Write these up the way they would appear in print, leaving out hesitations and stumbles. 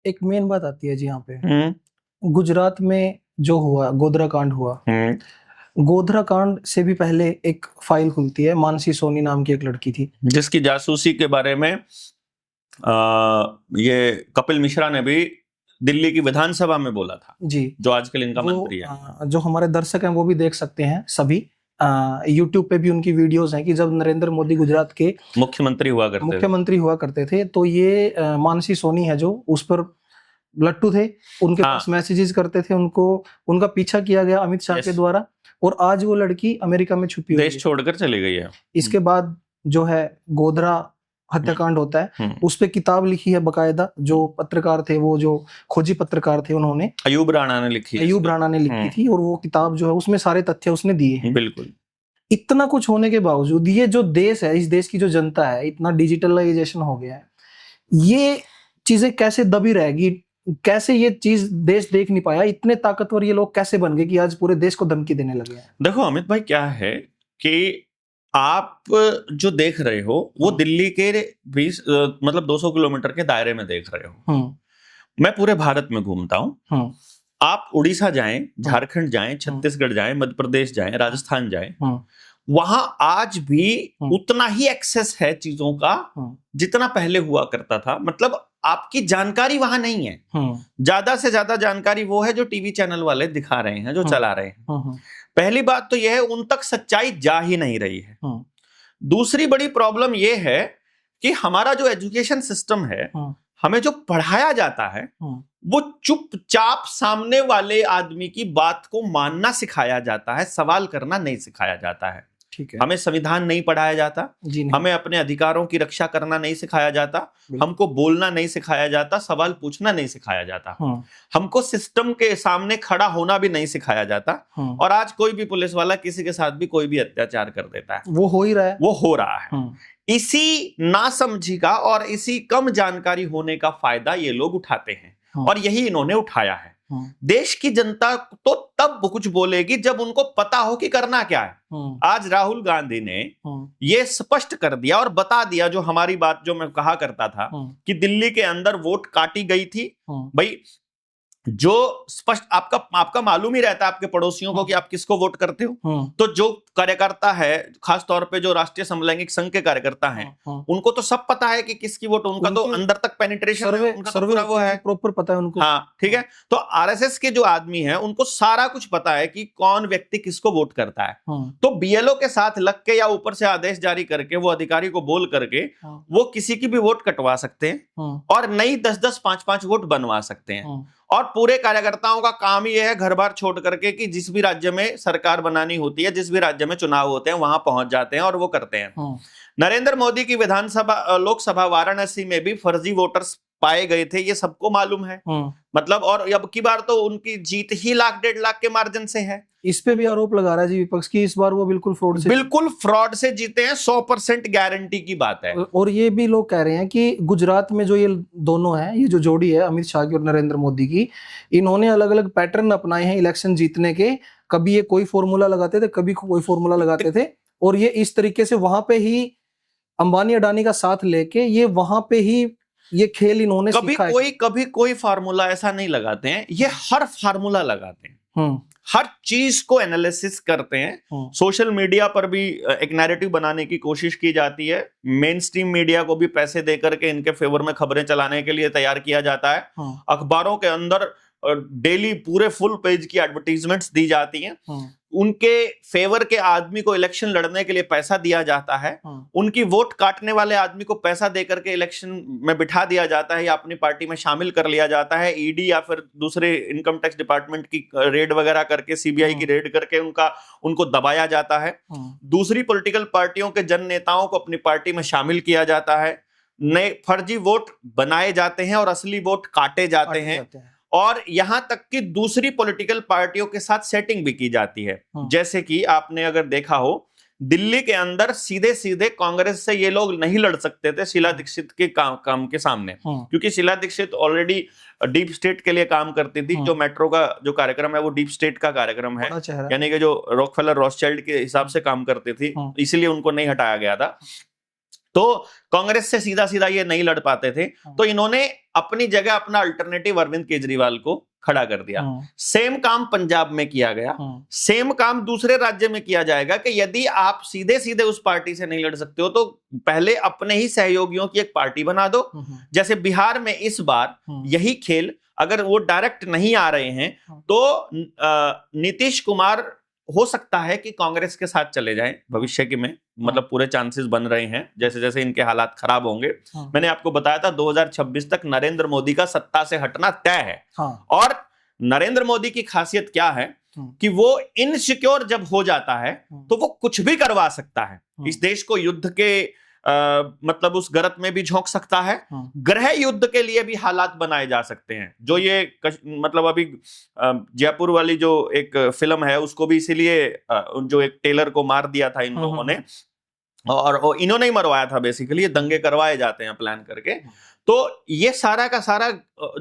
एक मेन बात आती है जी यहाँ पे। हम्म गुजरात में जो हुआ, गोधरा कांड हुआ, गोधरा कांड से भी पहले एक फाइल खुलती है, मानसी सोनी नाम की एक लड़की थी जिसकी जासूसी के बारे में ये कपिल मिश्रा ने भी दिल्ली की विधानसभा में बोला था जी। जो आजकल इनका मंत्री है। जो हमारे दर्शक हैं वो भी देख सकते हैं सभी, यूट्यूब पे भी उनकी वीडियोस हैं कि जब नरेंद्र मोदी गुजरात के मुख्यमंत्री हुआ करते थे तो ये मानसी सोनी है जो उस पर लट्टू थे, उनके पास मैसेजेस करते थे, उनको उनका पीछा किया गया अमित शाह के द्वारा, और आज वो लड़की अमेरिका में छुपी हुई है, देश छोड़कर चली गई है। इसके बाद जो है गोधरा हत्याकांड होता है, उस पे किताब लिखी है बकायदा, जो पत्रकार थे, वो जो खोजी पत्रकार थे, उन्होंने अयूब राणा ने लिखी थी, और वो किताब जो है उसमें सारे तथ्य उसने दिए हैं। बिल्कुल। इतना कुछ होने के बावजूद ये जो देश है, इस देश की जो जनता है, इतना डिजिटलाइजेशन हो गया है, ये चीजें कैसे दबी रहेगी, कैसे ये चीज देश देख नहीं पाया, इतने ताकतवर ये लोग कैसे बन गए कि आज पूरे देश को धमकी देने लगे हैं। देखो अमित भाई, क्या है कि आप जो देख रहे हो वो दिल्ली के 20 मतलब 200 किलोमीटर के दायरे में देख रहे हो। मैं पूरे भारत में घूमता हूँ। आप उड़ीसा जाएं, झारखंड जाएं, छत्तीसगढ़ जाएं, मध्य प्रदेश जाएं, राजस्थान जाएं, वहां आज भी उतना ही एक्सेस है चीजों का जितना पहले हुआ करता था। मतलब आपकी जानकारी वहां नहीं है। ज्यादा से ज्यादा जानकारी वो है जो टीवी चैनल वाले दिखा रहे हैं, जो चला रहे हैं। पहली बात तो यह है, उन तक सच्चाई जा ही नहीं रही है। दूसरी बड़ी प्रॉब्लम यह है कि हमारा जो एजुकेशन सिस्टम है, हमें जो पढ़ाया जाता है, वो चुपचाप सामने वाले आदमी की बात को मानना सिखाया जाता है, सवाल करना नहीं सिखाया जाता है। ठीक है। हमें संविधान नहीं पढ़ाया जाता, हमें अपने अधिकारों की रक्षा करना नहीं सिखाया जाता, हमको बोलना नहीं सिखाया जाता, सवाल पूछना नहीं सिखाया जाता, हमको सिस्टम के सामने खड़ा होना भी नहीं सिखाया जाता। और आज कोई भी पुलिस वाला किसी के साथ भी कोई भी अत्याचार कर देता है, वो हो ही रहा है, वो हो रहा है। इसी नासमझी का और इसी कम जानकारी होने का फायदा ये लोग उठाते हैं, और यही इन्होंने उठाया है। देश की जनता तो तब कुछ बोलेगी जब उनको पता हो कि करना क्या है। आज राहुल गांधी ने ये स्पष्ट कर दिया और बता दिया, जो हमारी बात जो मैं कहा करता था कि दिल्ली के अंदर वोट काटी गई थी। भाई, जो स्पष्ट आपका मालूम ही रहता है आपके पड़ोसियों को कि आप किसको वोट करते हो। तो जो कार्यकर्ता है, खास तौर पे जो राष्ट्रीय समलैंगिक संघ के कार्यकर्ता हैं, उनको तो सब पता है कि किसकी वोट, उनका तो अंदर तक पेनिट्रेशन है, उनका तो पूरा वो है, प्रॉपर पता है उनको। हाँ, ठीक है। तो आरएसएस के जो आदमी हैं, उनको सारा कुछ पता है कि कौन व्यक्ति किसको वोट करता है। तो बीएलओ के साथ लग के या ऊपर से आदेश जारी करके, वो अधिकारी को बोल करके वो किसी की भी वोट कटवा सकते हैं और नई 10-10, 5-5 वोट बनवा सकते हैं। और पूरे कार्यकर्ताओं का काम ही यह है, घर बार छोड़ करके, कि जिस भी राज्य में सरकार बनानी होती है, जिस भी राज्य में चुनाव होते हैं, वहां पहुंच जाते हैं और वो करते हैं। नरेंद्र मोदी की विधानसभा, लोकसभा वाराणसी में भी फर्जी वोटर्स पाए गए थे, ये सबको मालूम है। मतलब, और अब की बार तो उनकी जीत ही 1,00,000-1.5 लाख के मार्जिन से है। इस पे भी आरोप लगा रहा है जी विपक्ष की, इस बार वो बिल्कुल फ्रॉड से जीते हैं। 100% गारंटी की बात है। और ये भी लोग कह रहे हैं कि गुजरात में जो ये दोनों हैं, ये जो जोड़ी है अमित शाह की और नरेंद्र मोदी की, इन्होंने अलग अलग पैटर्न अपनाए हैं इलेक्शन जीतने के। कभी ये कोई फॉर्मूला लगाते थे, कभी कोई फॉर्मूला लगाते थे, और ये इस तरीके से वहां पे ही अंबानी अडानी का साथ लेके ये वहां पे ही ये खेल इन्होंने कभी कोई फार्मूला ऐसा नहीं लगाते हैं, ये हर फार्मूला लगाते हैं। हर चीज को एनालिसिस करते हैं। सोशल मीडिया पर भी एक नैरेटिव बनाने की कोशिश की जाती है। मेन स्ट्रीम मीडिया को भी पैसे देकर के इनके फेवर में खबरें चलाने के लिए तैयार किया जाता है। अखबारों के अंदर डेली पूरे फुल पेज की एडवर्टीजमेंट्स दी जाती हैं। उनके फेवर के आदमी को इलेक्शन लड़ने के लिए पैसा दिया जाता है। उनकी वोट काटने वाले आदमी को पैसा देकर के इलेक्शन में बिठा दिया जाता है या अपनी पार्टी में शामिल कर लिया जाता है। ईडी या फिर दूसरे इनकम टैक्स डिपार्टमेंट की रेड वगैरह करके, सीबीआई की रेड करके उनको दबाया जाता है। दूसरी पॉलिटिकल पार्टियों के जन नेताओं को अपनी पार्टी में शामिल किया जाता है। नए फर्जी वोट बनाए जाते हैं और असली वोट काटे जाते हैं। और यहां तक कि दूसरी पॉलिटिकल पार्टियों के साथ सेटिंग भी की जाती है। जैसे कि आपने अगर देखा हो, दिल्ली के अंदर सीधे सीधे कांग्रेस से ये लोग नहीं लड़ सकते थे शीला दीक्षित के काम के सामने, क्योंकि Sheila Dikshit already deep state के लिए काम करती थी। जो मेट्रो का जो कार्यक्रम है वो डीप स्टेट का कार्यक्रम है, यानी कि जो रॉकफेलर रॉथस्चाइल्ड के हिसाब से काम करती थी, इसलिए उनको नहीं हटाया गया था। तो कांग्रेस से सीधा सीधा ये नहीं लड़ पाते थे, तो इन्होंने अपनी जगह अपना अल्टरनेटिव अरविंद केजरीवाल को खड़ा कर दिया। सेम काम पंजाब में किया गया, सेम काम दूसरे राज्य में किया जाएगा कि यदि आप सीधे सीधे उस पार्टी से नहीं लड़ सकते हो तो पहले अपने ही सहयोगियों की एक पार्टी बना दो। जैसे बिहार में इस बार यही खेल, अगर वो डायरेक्ट नहीं आ रहे हैं तो नीतीश कुमार हो सकता है कि कांग्रेस के साथ चले जाएं भविष्य के में, मतलब पूरे चांसेस बन रहे हैं जैसे जैसे इनके हालात खराब होंगे। मैंने आपको बताया था 2026 तक नरेंद्र मोदी का सत्ता से हटना तय है। और नरेंद्र मोदी की खासियत क्या है कि वो इनसिक्योर जब हो जाता है तो वो कुछ भी करवा सकता है। इस देश को युद्ध के मतलब उस गर्त में भी झोंक सकता है, गृह युद्ध के लिए भी हालात बनाए जा सकते हैं। जो ये मतलब अभी जयपुर वाली जो एक फिल्म है उसको भी इसीलिए जो एक टेलर को मार दिया था इन लोगों ने, और इन्होंने ही मरवाया था बेसिकली, ये दंगे करवाए जाते हैं प्लान करके। तो ये सारा का सारा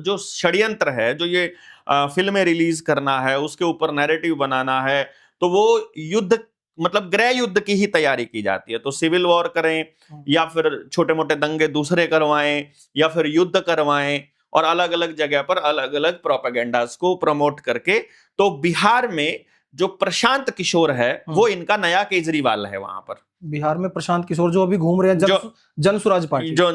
जो षड्यंत्र है, जो ये फिल्में रिलीज करना है, उसके ऊपर नैरेटिव बनाना है, तो वो युद्ध मतलब गृह युद्ध की ही तैयारी की जाती है। तो सिविल वॉर करें या फिर छोटे मोटे दंगे दूसरे करवाएं या फिर युद्ध करवाएं, और अलग अलग जगह पर अलग अलग प्रोपेगेंडास को प्रमोट करके। तो बिहार में जो प्रशांत किशोर है वो इनका नया केजरीवाल है। वहां पर बिहार में प्रशांत किशोर जो अभी घूम रहे हैं जन स्वराज पार्टी, जो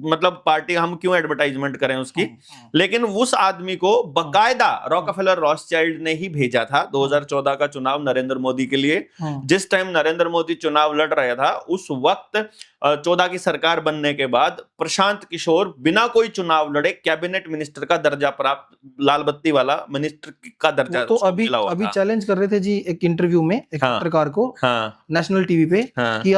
मतलब पार्टी हम क्यों एडवर्टाइजमेंट करें उसकी, लेकिन उस आदमी को बकायदा रॉकफेलर रॉथस्चाइल्ड ने ही भेजा था 2014 का चुनाव नरेंद्र मोदी के लिए। जिस टाइम नरेंद्र मोदी चुनाव लड़ रहा था उस वक्त 14 की सरकार बनने के बाद प्रशांत किशोर बिना कोई चुनाव लड़े कैबिनेट मिनिस्टर का दर्जा प्राप्त, लाल बत्ती वाला मिनिस्टर का दर्जा। तो अभी चैलेंज कर रहे थे जी एक इंटरव्यू में एक पत्रकार को नेशनल टीवी पे कि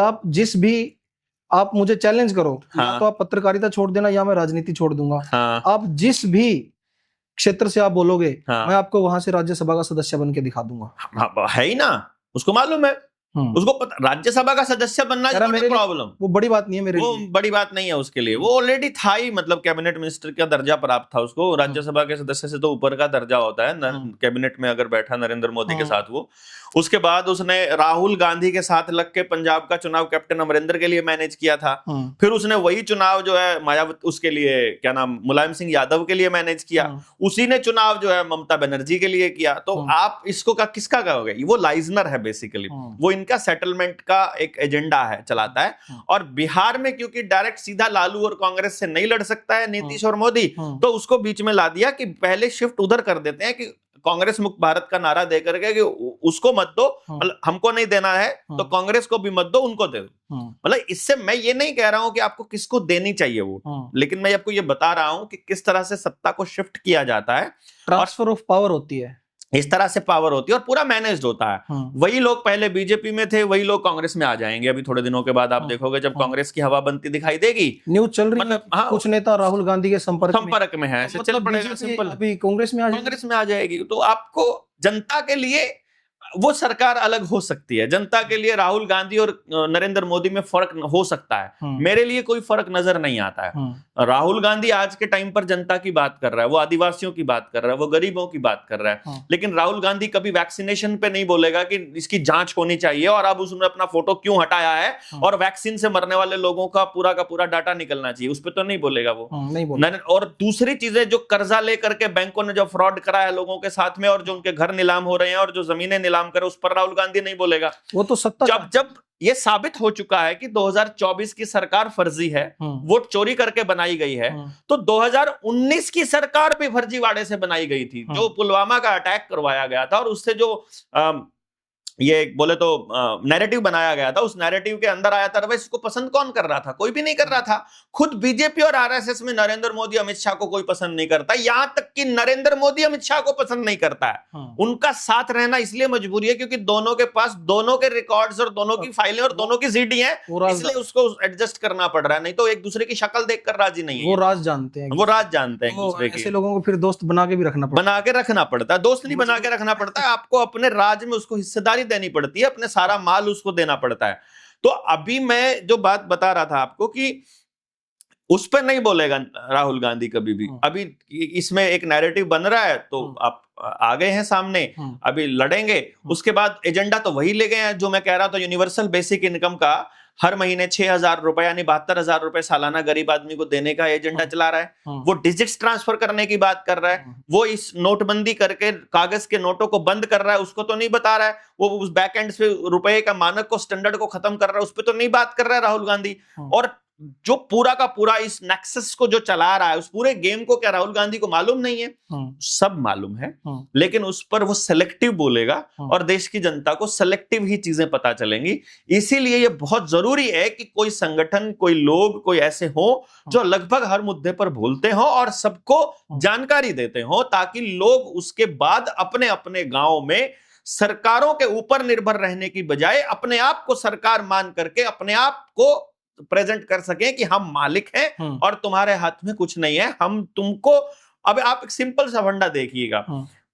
आप मुझे चैलेंज करो, या तो आप पत्रकारिता छोड़ देना या मैं राजनीति छोड़ दूंगा। आप जिस भी क्षेत्र से आप बोलोगे मैं आपको वहां से राज्यसभा का सदस्य बन के दिखा दूंगा। है ही ना, उसको मालूम है, उसको पता राज्यसभा का सदस्य बनना प्रॉब्लम वो बड़ी बात नहीं है मेरे लिए, वो बड़ी बात नहीं है उसके लिए। वो ऑलरेडी था ही, मतलब कैबिनेट मिनिस्टर का दर्जा प्राप्त था उसको। राज्यसभा के सदस्य से तो ऊपर का दर्जा होता है कैबिनेट में अगर बैठा नरेंद्र मोदी के साथ वो। उसके बाद उसने राहुल गांधी के साथ लग के पंजाब का चुनाव कैप्टन अमरिंदर के लिए मैनेज किया था। फिर उसने वही चुनाव जो है मायावती, उसके लिए क्या नाम, मुलायम सिंह यादव के लिए मैनेज किया। उसी ने चुनाव जो है ममता बनर्जी के लिए किया। तो आप इसको किसका कहोगे? वो लाइजनर है बेसिकली, वो इनका सेटलमेंट का एक एजेंडा है, चलाता है। और बिहार में क्योंकि डायरेक्ट सीधा लालू और कांग्रेस से नहीं लड़ सकता है नीतीश और मोदी, तो उसको बीच में ला दिया कि पहले शिफ्ट उधर कर देते हैं कि कांग्रेस मुक्त भारत का नारा दे करके कि उसको मत दो, मतलब हमको नहीं देना है तो कांग्रेस को भी मत दो, उनको दे दो। मतलब इससे मैं ये नहीं कह रहा हूं कि आपको किसको देनी चाहिए वोट, लेकिन मैं आपको ये बता रहा हूं कि किस तरह से सत्ता को शिफ्ट किया जाता है। ट्रांसफर ऑफ पावर होती है, इस तरह से पावर होती है और पूरा मैनेज्ड होता है। वही लोग पहले बीजेपी में थे, वही लोग कांग्रेस में आ जाएंगे। अभी थोड़े दिनों के बाद आप देखोगे जब कांग्रेस की हवा बनती दिखाई देगी। न्यूज चल रही है, कुछ नेता राहुल गांधी के संपर्क में है, ऐसे चल पड़ेगा सिंपल, अभी कांग्रेस में आ जाएगी। तो आपको जनता के लिए वो सरकार अलग हो सकती है, जनता के लिए राहुल गांधी और नरेंद्र मोदी में फर्क हो सकता है। मेरे लिए कोई फर्क नजर नहीं आता है। राहुल गांधी आज के टाइम पर जनता की बात कर रहा है, वो आदिवासियों की बात कर रहा है, वो गरीबों की बात कर रहा है। लेकिन राहुल गांधी कभी वैक्सीनेशन पे नहीं बोलेगा कि इसकी जांच होनी चाहिए और अब उसने अपना फोटो क्यों हटाया है और वैक्सीन से मरने वाले लोगों का पूरा डाटा निकलना चाहिए, उस पर तो नहीं बोलेगा वो। और दूसरी चीजें जो कर्जा लेकर के बैंकों ने जो फ्रॉड करा है लोगों के साथ में, और जो उनके घर नीलाम हो रहे हैं और जो जमीनें नीलाम करे, उस पर राहुल गांधी नहीं बोलेगा। वो तो सत्ता जब ये साबित हो चुका है कि 2024 की सरकार फर्जी है, वोट चोरी करके बनाई गई है, तो 2019 की सरकार भी फर्जीवाड़े से बनाई गई थी। जो पुलवामा का अटैक करवाया गया था और उससे जो ये बोले तो नैरेटिव बनाया गया था, उस नैरेटिव के अंदर आया था। वैसे इसको पसंद कौन कर रहा था? कोई भी नहीं कर रहा था। खुद बीजेपी और आरएसएस में नरेंद्र मोदी अमित शाह को कोई पसंद नहीं करता, यहां तक कि नरेंद्र मोदी अमित शाह को पसंद नहीं करता है। उनका साथ रहना इसलिए मजबूरी है क्योंकि दोनों के पास दोनों के रिकॉर्ड्स और दोनों की फाइलें और दोनों की सीडी हैं, इसलिए उसको एडजस्ट करना पड़ रहा है। नहीं तो एक दूसरे की शक्ल देखकर राजी नहीं है। वो राज जानते हैं ऐसे लोगों को फिर दोस्त बना के भी रखना पड़ता है। दोस्त नहीं बना के रखना पड़ता है, आपको अपने राज में उसको हिस्सेदारी देनी पड़ती है, अपने सारा माल उसको देना पड़ता है। तो अभी मैं जो बात बता रहा था आपको कि उस पर नहीं बोलेगा राहुल गांधी कभी भी। अभी इसमें एक नैरेटिव बन रहा है तो आप आ गए हैं सामने, अभी लड़ेंगे। उसके बाद एजेंडा तो वही ले गए हैं जो मैं कह रहा था यूनिवर्सल बेसिक इनकम का। हर महीने 6,000 रुपए यानी 72,000 रुपए सालाना गरीब आदमी को देने का एजेंडा चला रहा है। वो डिजिट्स ट्रांसफर करने की बात कर रहा है। वो इस नोटबंदी करके कागज के नोटों को बंद कर रहा है, उसको तो नहीं बता रहा है। वो उस बैक एंड से रुपए का मानक को, स्टैंडर्ड को खत्म कर रहा है, उस पर तो नहीं बात कर रहा है राहुल गांधी। और जो पूरा का पूरा इस नेक्सस को जो चला रहा है, उस पूरे गेम को क्या राहुल गांधी को मालूम नहीं है? सब मालूम है, लेकिन उस पर वो सेलेक्टिव बोलेगा और देश की जनता को सेलेक्टिव ही चीजें पता चलेंगी। इसीलिए ये बहुत जरूरी है कि कोई संगठन, कोई लोग, कोई ऐसे हो जो लगभग हर मुद्दे पर बोलते हो और सबको जानकारी देते हो, ताकि लोग उसके बाद अपने अपने गांव में सरकारों के ऊपर निर्भर रहने की बजाय अपने आप को सरकार मान करके अपने आप को प्रेजेंट कर सकें कि हम मालिक हैं और तुम्हारे हाथ में कुछ नहीं है। हम तुमको, अब आप एक सिंपल सा फंडा देखिएगा,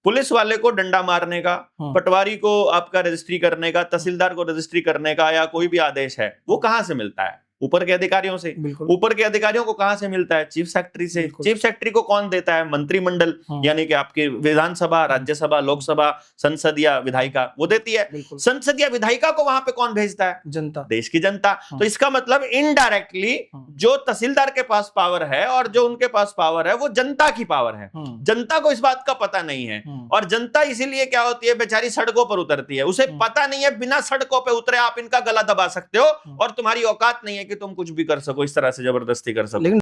पुलिस वाले को डंडा मारने का, पटवारी को आपका रजिस्ट्री करने का, तहसीलदार को रजिस्ट्री करने का या कोई भी आदेश है, वो कहां से मिलता है? ऊपर के अधिकारियों से। ऊपर के अधिकारियों को कहां से मिलता है? चीफ सेक्रेटरी से। चीफ सेक्रेटरी को कौन देता है? मंत्रिमंडल, यानी कि आपकी विधानसभा, राज्यसभा, लोकसभा, संसद या विधायिका, वो देती है। संसद या विधायिका को वहां पे कौन भेजता है? जनता, देश की जनता। तो इसका मतलब इनडायरेक्टली जो तहसीलदार के पास पावर है और जो उनके पास पावर है, वो जनता की पावर है। जनता को इस बात का पता नहीं है और जनता इसीलिए क्या होती है, बेचारी सड़कों पर उतरती है। उसे पता नहीं है बिना सड़कों पर उतरे आप इनका गला दबा सकते हो और तुम्हारी औकात नहीं है कि तुम कुछ भी कर सको, इस तरह से जबरदस्ती कर सको।